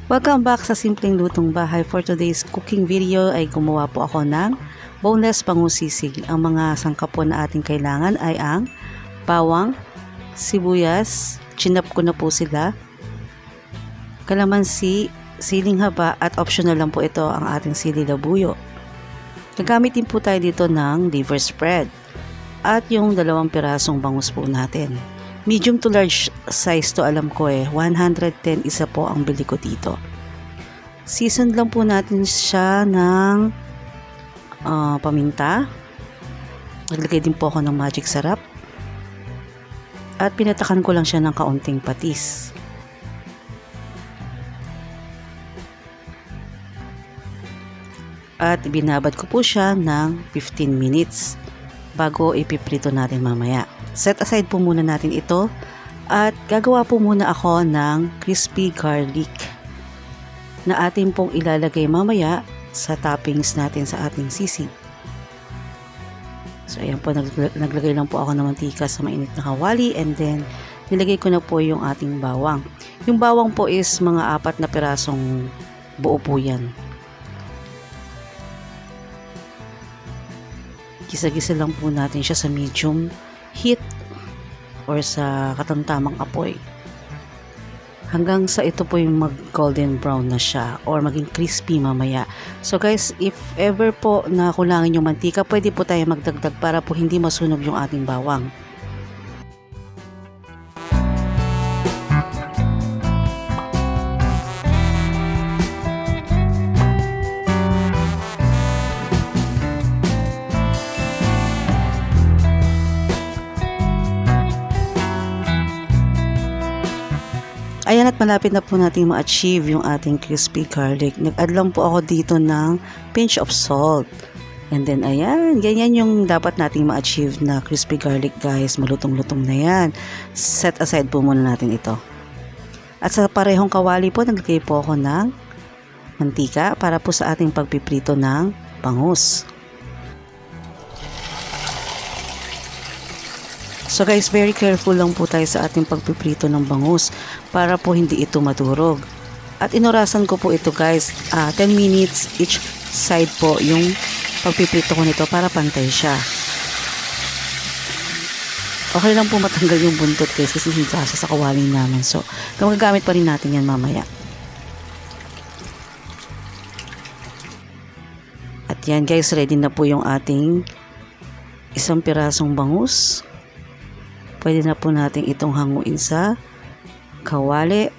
Welcome back sa Simpleng Lutong Bahay. For today's cooking video ay gumawa po ako ng boneless pangusisig. Ang mga sangkap po na ating kailangan ay ang bawang, sibuyas, chinap ko na po sila, kalamansi, siling haba at optional lang po ito ang ating sili labuyo. Gagamit din po tayo dito ng liver spread at yung 2 pirasong bangus po natin. Medium to large size to, alam ko 110 isa po ang bili ko dito. Season lang po natin siya ng paminta. Naglagay din po ako ng magic sarap. At pinatakan ko lang siya ng kaunting patis. At binabad ko po siya ng 15 minutes bago ipiprito natin mamaya. Set aside po muna natin ito at gagawa po muna ako ng crispy garlic na atin pong ilalagay mamaya sa toppings natin sa ating sisig. So ayan po, naglagay lang po ako ng mantika sa mainit na kawali and then nilagay ko na po yung ating bawang. Yung bawang po is mga 4 na pirasong buo po yan. Gisa-gisa lang po natin siya sa medium heat or sa katamtamang apoy hanggang sa ito po yung mag golden brown na siya or maging crispy mamaya. So guys, if ever po na kulangin yung mantika, pwede po tayo magdagdag para po hindi masunog yung ating bawang. Ayan, at malapit na po natin ma-achieve yung ating crispy garlic. Nag-add lang po ako dito ng pinch of salt. And then ayan, ganyan yung dapat nating ma-achieve na crispy garlic guys. Malutong-lutong na yan. Set aside po muna natin ito. At sa parehong kawali po, naglagay po ako ng mantika para po sa ating pagpiprito ng bangus. So guys, very careful lang po tayo sa ating pagpiprito ng bangus para po hindi ito madurog. At inorasan ko po ito guys, 10 minutes each side po yung pagpiprito ko nito para pantay siya. Okay lang po matanggal yung buntot guys kasi hindi siya sa kawaling namin. So, magagamit pa rin natin yan mamaya. At yan guys, ready na po yung ating 1 pirasong bangus. Pwede na po natin itong hanguin sa kawali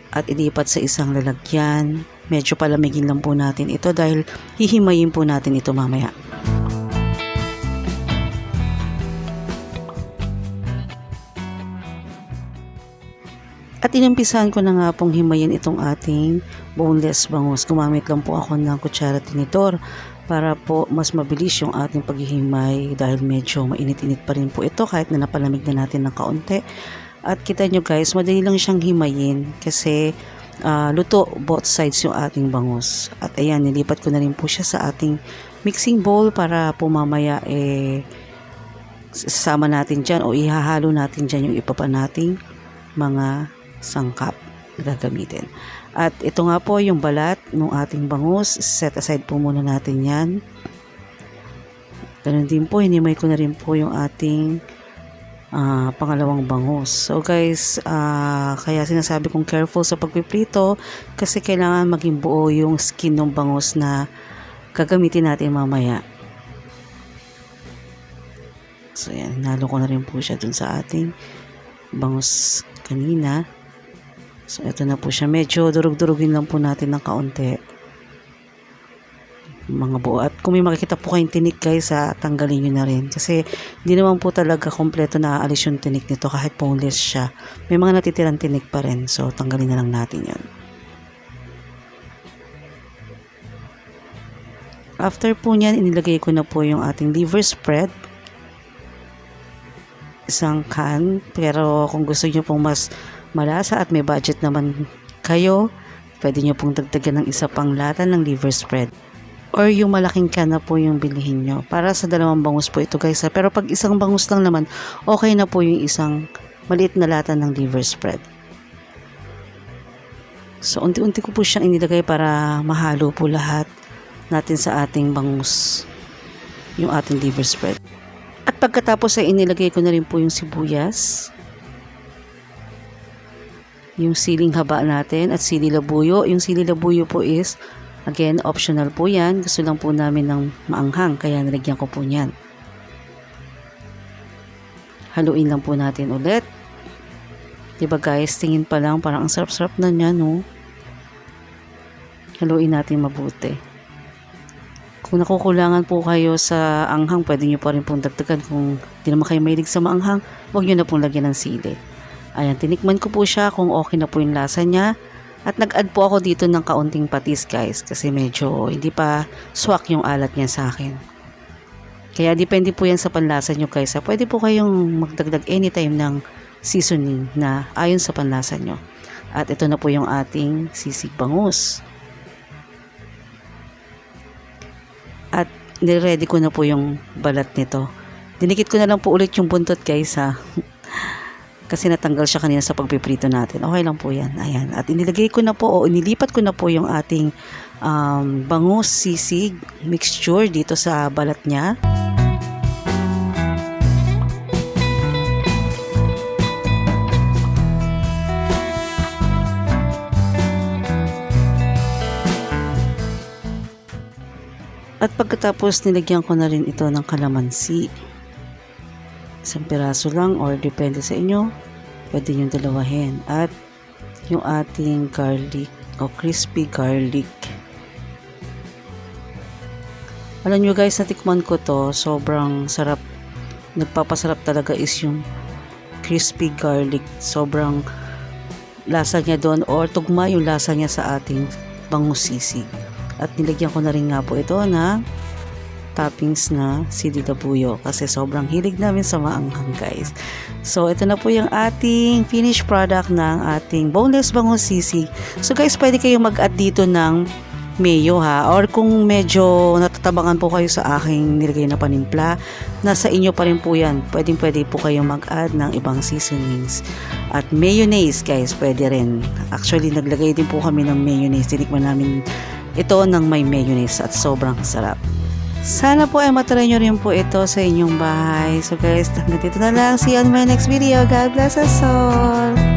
at ilipat sa isang lalagyan. Medyo palamigin lang po natin ito dahil hihimayin po natin ito mamaya. At inumpisahan ko na nga pong himayin itong ating boneless bangus. Gumamit lang po ako ng kutsara tinidor para po mas mabilis yung ating paghihimay dahil medyo mainit-init pa rin po ito kahit na napalamig na natin ng kaunti. At kita nyo guys, madali lang siyang himayin kasi luto both sides yung ating bangus. At ayan, nilipat ko na rin po siya sa ating mixing bowl para po mamaya sasama natin dyan o ihahalo natin dyan yung ipa nating mga sangkap na gagamitin. At ito nga po yung balat ng ating bangus. Set aside po muna natin yan. Ganun din po, hinimay ko na rin po yung ating pangalawang bangus. So guys, kaya sinasabi kong careful sa pagpiprito kasi kailangan maging buo yung skin ng bangus na gagamitin natin mamaya. So yan, hinalo ko na rin po siya dun sa ating bangus kanina. So, ito na po siya. Medyo durug-durugin lang po natin ng kaunti. Mga buo. At kung may makikita po kayong tinik guys, tanggalin nyo na rin. Kasi, hindi naman po talaga kompleto na aalis yung tinik nito kahit boneless siya. May mga natitirang tinik pa rin. So, tanggalin na lang natin yan. After po nyan, inilagay ko na po yung ating liver spread. Isang can. Pero, kung gusto nyo pong mas malasa at may budget naman kayo, pwede nyo pong dagdagan ng isa pang lata ng liver spread or yung malaking can na po yung bilihin nyo para sa 2 bangus po ito guys. Pero pag isang bangus lang naman, okay na po yung isang maliit na lata ng liver spread. So, unti-unti ko po siyang inilagay para mahalo po lahat natin sa ating bangus, yung ating liver spread. At pagkatapos ay inilagay ko na rin po yung sibuyas, yung siling haba natin at sili labuyo. Yung sili labuyo po is, again, optional po yan. Gusto lang po namin ng maanghang, kaya nilagyan ko po yan. Haluin lang po natin ulit. Diba guys, tingin pa lang, parang ang sarap-sarap na niya, no? Haluin natin mabuti. Kung nakukulangan po kayo sa anghang, pwede nyo pa rin pong dagdagan. Kung di naman kayo mahilig sa maanghang, huwag nyo na pong lagyan ng sili. Ayan, tinikman ko po siya kung okay na po yung lasa niya. At nag-add po ako dito ng kaunting patis guys, kasi medyo hindi pa swak yung alat niya sa akin. Kaya depende po yan sa panlasa nyo guys. Pwede po kayong magdagdag anytime ng seasoning na ayon sa panlasa nyo. At ito na po yung ating sisig bangus. At niready ko na po yung balat nito. Dinikit ko na lang po ulit yung buntot guys ha. Kasi natanggal siya kanina sa pagpiprito natin. Okay lang po yan. Ayan. At inilagay ko na po o inilipat ko na po yung ating bangus sisig mixture dito sa balat niya. At pagkatapos nilagyan ko na rin ito ng kalamansi. Isang piraso lang or depende sa inyo. Pwede nyo dalawahin. At yung ating garlic o crispy garlic. Alam nyo guys, natikman ko to. Sobrang sarap. Nagpapasarap talaga is yung crispy garlic. Sobrang lasa niya doon or tugma yung lasa niya sa ating bangus sisig. At nilagyan ko na rin nga po ito na toppings na sili labuyo kasi sobrang hilig namin sa maanghang guys. So ito na po yung ating finished product ng ating boneless bangus sisig. So guys, pwede kayong mag-add dito ng mayo ha, or kung medyo natatabangan po kayo sa aking nilagay na panimpla, nasa inyo pa rin po yan. Pwede po kayong mag-add ng ibang seasonings. At mayonnaise guys, pwede rin. Actually naglagay din po kami ng mayonnaise. Tinikman namin ito ng may mayonnaise at sobrang sarap. Sana po ay matry nyo rin po ito sa inyong bahay. So guys, hanggang dito na lang. See you on my next video. God bless us all.